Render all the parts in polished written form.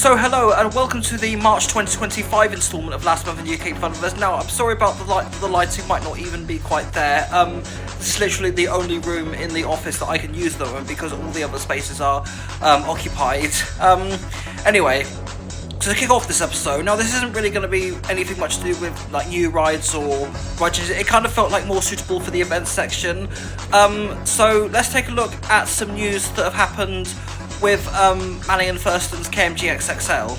So hello and welcome to the March 2025 instalment of Last Month in UK Funfairs. Now I'm sorry about the lighting might not even be quite there. This is literally the only room in the office that I can use at the moment because all the other spaces are occupied. Anyway, to kick off this episode, now this isn't really going to be anything much to do with like new rides or ride changes. It kind of felt like more suitable for the events section. So let's take a look at some news that have happened with Manning & Thurston's KMG XXL.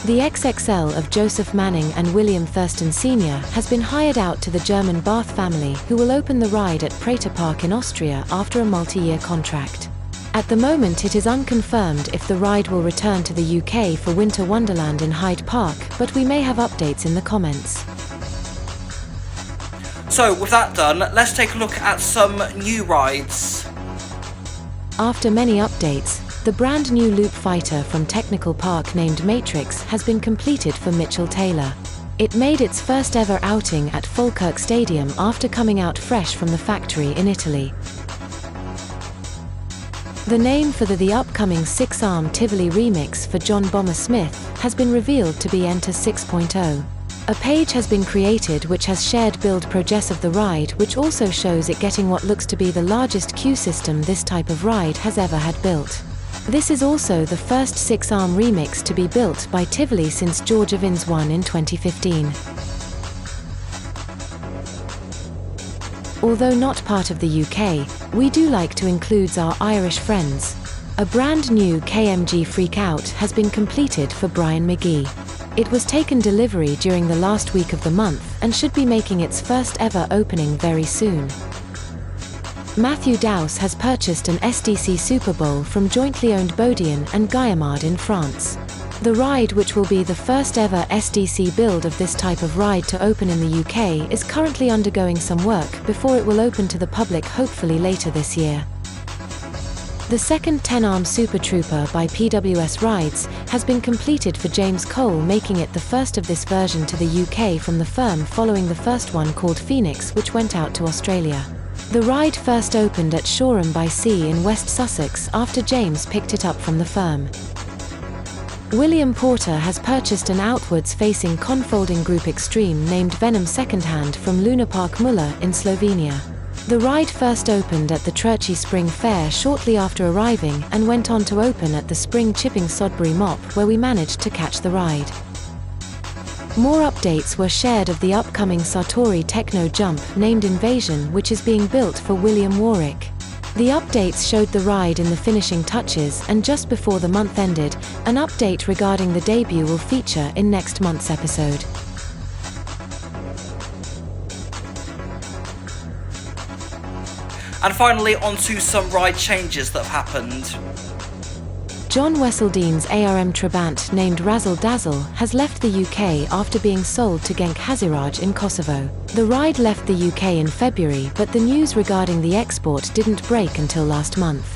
The XXL of Joseph Manning and William Thurston Sr. has been hired out to the German Bath family, who will open the ride at Prater Park in Austria after a multi-year contract. At the moment it is unconfirmed if the ride will return to the UK for Winter Wonderland in Hyde Park, but we may have updates in the comments. So with that done, let's take a look at some new rides. After many updates, the brand new loop fighter from Technical Park named Matrix has been completed for Mitchell Taylor. It made its first ever outing at Falkirk Stadium after coming out fresh from the factory in Italy. The name for the upcoming 6-arm Tivoli remix for John Bomber Smith has been revealed to be Enter 6.0. A page has been created which has shared build progress of the ride, which also shows it getting what looks to be the largest queue system this type of ride has ever had built. This is also the first 6-arm remix to be built by Tivoli since George Evans' one in 2015. Although not part of the UK, we do like to include our Irish friends. A brand new KMG Freakout has been completed for Brian McGee. It was taken delivery during the last week of the month and should be making its first ever opening very soon. Matthew Dowse has purchased an SDC Super Bowl from jointly owned Bodian and Guillemard in France. The ride, which will be the first ever SDC build of this type of ride to open in the UK, is currently undergoing some work before it will open to the public hopefully later this year. The second 10-arm Super Trooper by PWS Rides has been completed for James Cole, making it the first of this version to the UK from the firm following the first one called Phoenix, which went out to Australia. The ride first opened at Shoreham by Sea in West Sussex after James picked it up from the firm. William Porter has purchased an outwards-facing ConFolding Group Extreme named Venom secondhand from Luna Park Muller in Slovenia. The ride first opened at the Trchy Spring Fair shortly after arriving and went on to open at the Spring Chipping Sodbury Mop, where we managed to catch the ride. More updates were shared of the upcoming Satori Techno Jump named Invasion, which is being built for William Warwick. The updates showed the ride in the finishing touches, and just before the month ended, an update regarding the debut will feature in next month's episode. And finally, on to some ride changes that have happened. John Wesseldean's ARM Trabant named Razzle Dazzle has left the UK after being sold to Genk Haziraj in Kosovo. The ride left the UK in February, but the news regarding the export didn't break until last month.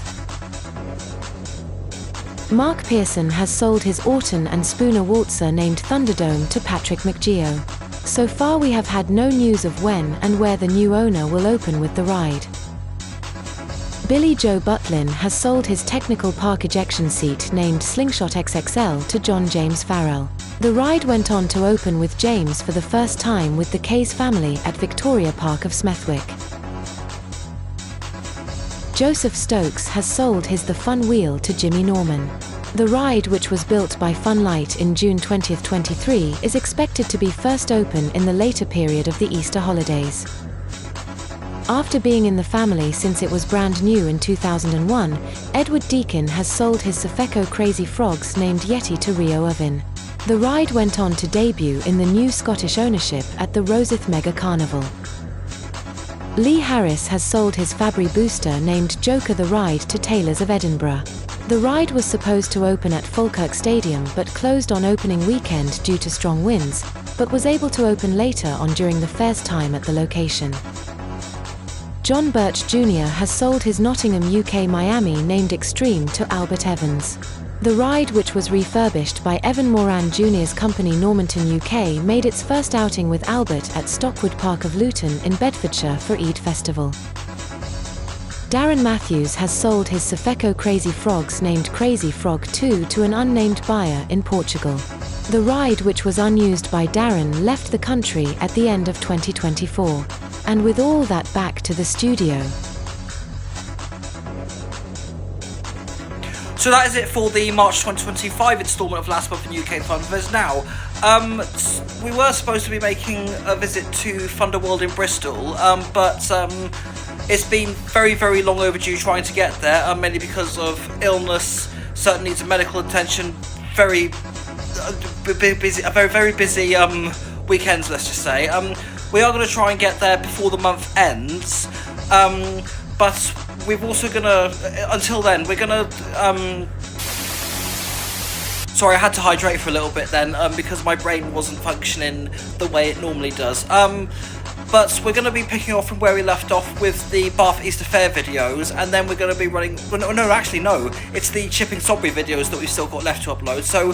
Mark Pearson has sold his Orton and Spooner Waltzer named Thunderdome to Patrick McGeo. So far we have had no news of when and where the new owner will open with the ride. Billy Joe Butlin has sold his Technical Park ejection seat named Slingshot XXL to John James Farrell. The ride went on to open with James for the first time with the Kays family at Victoria Park of Smethwick. Joseph Stokes has sold his The Fun Wheel to Jimmy Norman. The ride, which was built by Funlight in June 2023, is expected to be first open in the later period of the Easter holidays. After being in the family since it was brand new in 2001, Edward Deacon has sold his Sofeco Crazy Frogs named Yeti to Rio Irvin. The ride went on to debut in the new Scottish ownership at the Rosyth Mega Carnival. Lee Harris has sold his Fabry Booster named Joker the Ride to Taylors of Edinburgh. The ride was supposed to open at Falkirk Stadium but closed on opening weekend due to strong winds, but was able to open later on during the fair's time at the location. John Birch Jr. has sold his Nottingham UK Miami named Extreme to Albert Evans. The ride, which was refurbished by Evan Moran Jr.'s company Normanton UK, made its first outing with Albert at Stockwood Park of Luton in Bedfordshire for Eid Festival. Darren Matthews has sold his Sofeco Crazy Frogs named Crazy Frog 2 to an unnamed buyer in Portugal. The ride, which was unused by Darren, left the country at the end of 2024. And with all that, back to the studio. So that is it for the March 2025 instalment of Last Month in UK Funfairs. Now, we were supposed to be making a visit to Thunderworld in Bristol, but it's been very, very long overdue trying to get there, mainly because of illness, certain needs of medical attention, very busy weekends, let's just say. We are going to try and get there before the month ends, but we're also gonna, until then, we're gonna, sorry, I had to hydrate for a little bit then, because my brain wasn't functioning the way it normally does. But we're gonna be picking off from where we left off with the Bath Easter Fair videos, and then we're gonna be running, no, it's the Chipping Sodbury videos that we've still got left to upload. So,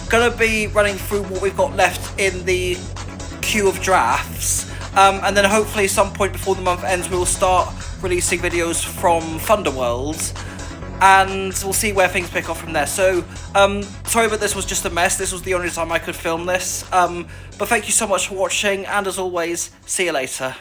gonna be running through what we've got left in the queue of drafts, and then hopefully some point before the month ends we'll start releasing videos from Thunderworld, and we'll see where things pick up from there. So, sorry, but this was just a mess. This was the only time I could film this, but thank you so much for watching, and as always, see you later.